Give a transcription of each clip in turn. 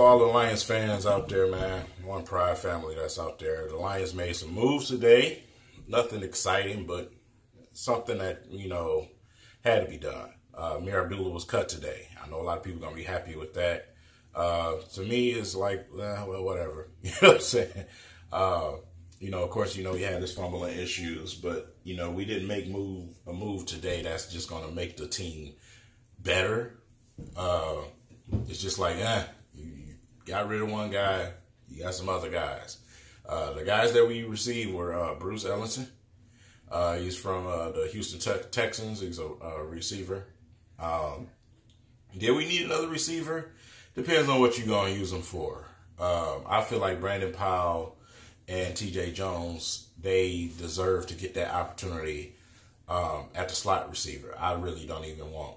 all the Lions fans out there, man. One Pride family that's out there. The Lions made some moves today. Nothing exciting, but something that, had to be done. Amir Abdullah was cut today. I know a lot of people are going to be happy with that. To me, it's like, well, whatever. You know what I'm saying? Of course, he had his fumbling issues, but, we didn't make a move today that's just going to make the team better. It's just like, you got rid of one guy, you got some other guys. The guys that we received were Bruce Ellington. He's from the Houston Texans. He's a receiver. Did we need another receiver? Depends on what you're going to use him for. I feel like Brandon Powell and TJ Jones, they deserve to get that opportunity at the slot receiver. I really don't even want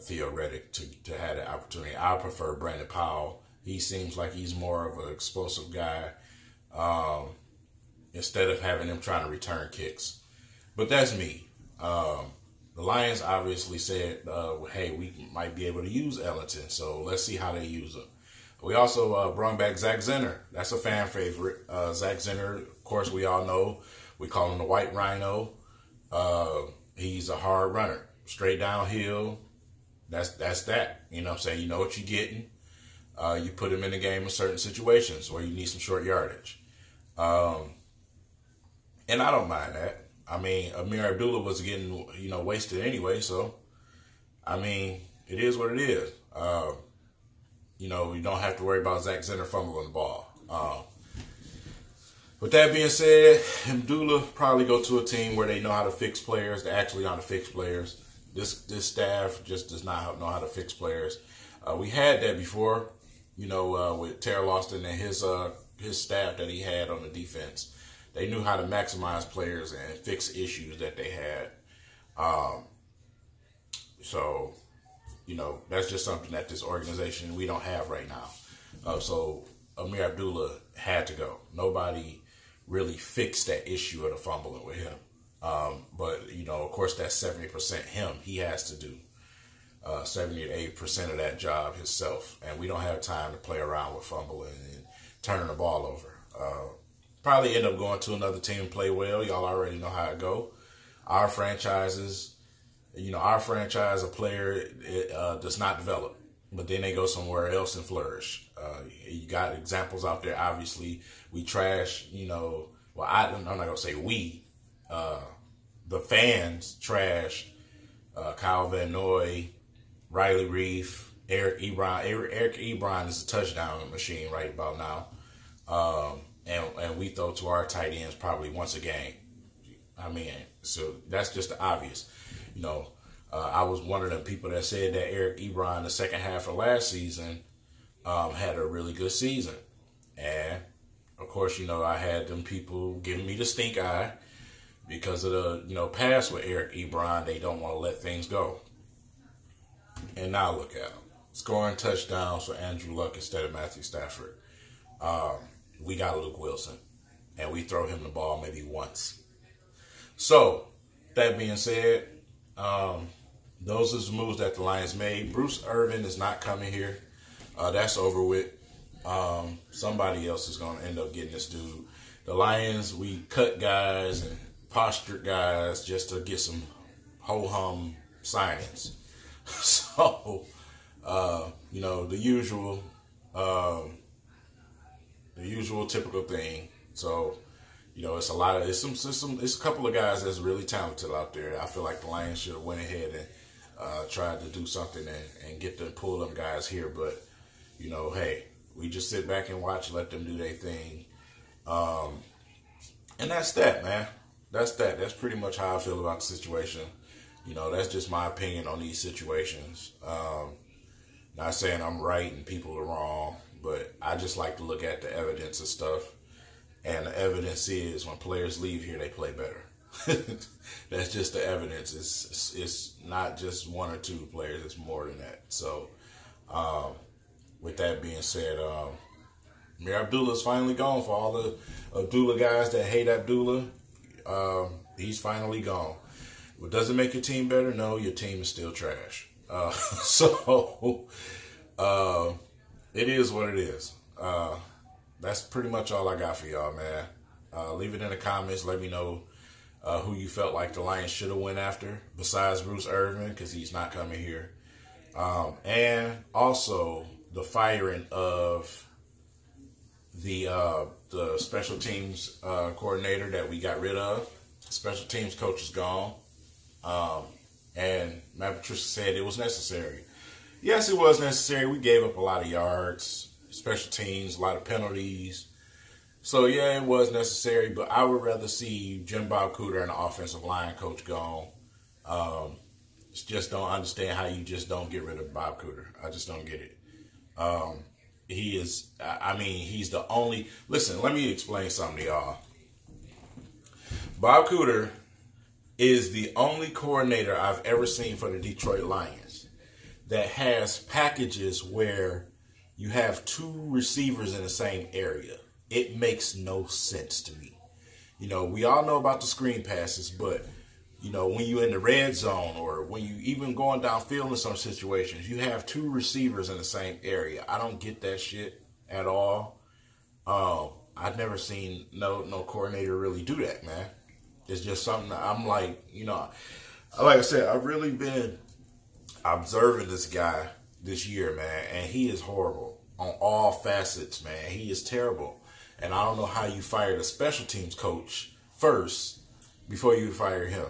Theo Reddick to have that opportunity. I prefer Brandon Powell. He seems like he's more of an explosive guy instead of having him trying to return kicks. But that's me. The Lions obviously said, hey, we might be able to use Ellington, so let's see how they use him. We also brought back Zach Zenner. That's a fan favorite. Zach Zenner, of course, we all know. We call him the White Rhino. He's a hard runner. Straight downhill. That's that. You know what I'm saying? You know what you're getting. You put him in the game in certain situations where you need some short yardage. And I don't mind that. I mean, Amir Abdullah was getting, wasted anyway. So, it is what it is. You don't have to worry about Zach Zenner fumbling the ball. With that being said, Abdullah probably go to a team where they know how to fix players. They actually know how to fix players. This staff just does not know how to fix players. We had that before, with Terry Lawson and his staff that he had on the defense. They knew how to maximize players and fix issues that they had. So, that's just something that this organization, we don't have right now. So Amir Abdullah had to go. Nobody really fixed that issue of the fumbling with him. But, of course, that's 70% him. He has to do 70 to 80% of that job himself. And we don't have time to play around with fumbling and turning the ball over. Probably end up going to another team and play well. Y'all already know how it go. Our franchises, a player does not develop, but then they go somewhere else and flourish. You got examples out there. Obviously, we trash, I'm not going to say we. The fans trash Kyle Van Noy, Riley Reef, Eric Ebron. Eric Ebron is a touchdown machine right about now. And we throw to our tight ends probably once a game. So that's just the obvious. I was one of the people that said that Eric Ebron, the second half of last season, had a really good season. And, of course, I had them people giving me the stink eye because of the, past with Eric Ebron. They don't want to let things go. And now look at him. Scoring touchdowns for Andrew Luck instead of Matthew Stafford. We got Luke Wilson, and we throw him the ball maybe once. So, that being said, those are the moves that the Lions made. Bruce Irvin is not coming here. That's over with. Somebody else is going to end up getting this dude. The Lions, we cut guys and postured guys just to get some ho-hum signings. So, the usual typical thing. So, it's it's a couple of guys that's really talented out there. I feel like the Lions should have went ahead and tried to do something and pull them guys here. But, hey, we just sit back and watch, let them do their thing. And that's that, man. That's that. That's pretty much how I feel about the situation. That's just my opinion on these situations. Not saying I'm right and people are wrong, but I just like to look at the evidence and stuff. And the evidence is when players leave here, they play better. That's just the evidence. It's not just one or two players. It's more than that. So, with that being said, Amir Abdullah is finally gone. For all the Abdullah guys that hate Abdullah, he's finally gone. But does it make your team better? No, your team is still trash. it is what it is. That's pretty much all I got for y'all, man. Leave it in the comments. Let me know who you felt like the Lions should have went after, besides Bruce Irvin, because he's not coming here. And also the firing of the special teams coordinator that we got rid of. Special teams coach is gone. And Matt Patricia said it was necessary. Yes, it was necessary. We gave up a lot of yards, special teams, a lot of penalties. So, yeah, it was necessary, but I would rather see Jim Bob Cooter and the offensive line coach gone. Just don't understand how you just don't get rid of Bob Cooter. I just don't get it. He is, I mean, he's the only, listen, let me explain something to y'all. Bob Cooter is the only coordinator I've ever seen for the Detroit Lions that has packages where you have two receivers in the same area. It makes no sense to me. You know, we all know about the screen passes, but, you know, when you're in the red zone or when you even going downfield in some situations, you have two receivers in the same area. I don't get that shit at all. I've never seen no coordinator really do that, man. It's just something that I'm like, you know, like I said, I've really been observing this guy this year, man, and he is horrible on all facets, man. He is terrible. And I don't know how you fired a special teams coach first before you fire him.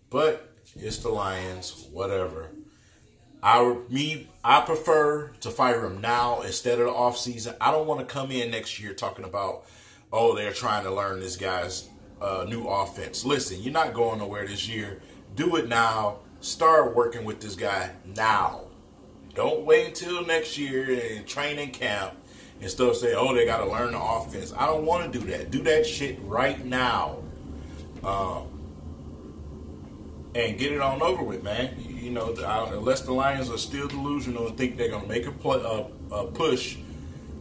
But it's the Lions, whatever. I prefer to fire him now instead of the offseason. I don't want to come in next year talking about, oh, they're trying to learn this guy's new offense. Listen, you're not going nowhere this year. Do it now. Start working with this guy now. Don't wait until next year in training camp and still say, oh, they got to learn the offense. I don't want to do that. Do that shit right now. And get it on over with, man. You know, unless the Lions are still delusional and think they're going to make a push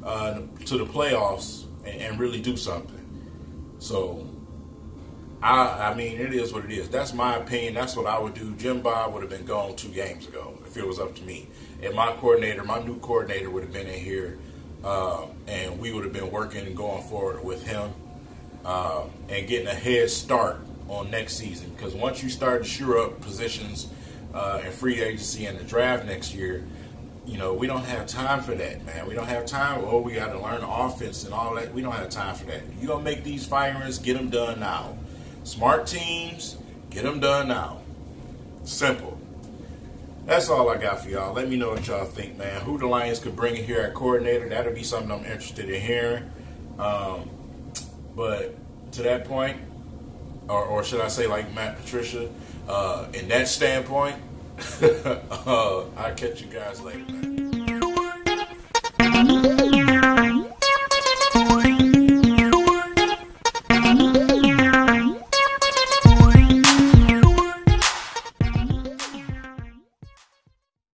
to the playoffs and really do something. So, I mean, it is what it is. That's my opinion. That's what I would do. Jim Bob would have been gone 2 games ago if it was up to me. And my new coordinator would have been in here, and we would have been working and going forward with him and getting a head start on next season. Because once you start to shore up positions in free agency and the draft next year, you know, we don't have time for that, man. We don't have time. Oh, we got to learn the offense and all that. We don't have time for that. You're going to make these firings, get them done now. Smart teams, get them done now. Simple. That's all I got for y'all. Let me know what y'all think, man. Who the Lions could bring in here at coordinator. That'll be something I'm interested in hearing. But to that point, or should I say like Matt Patricia, in that standpoint, I'll catch you guys later, man.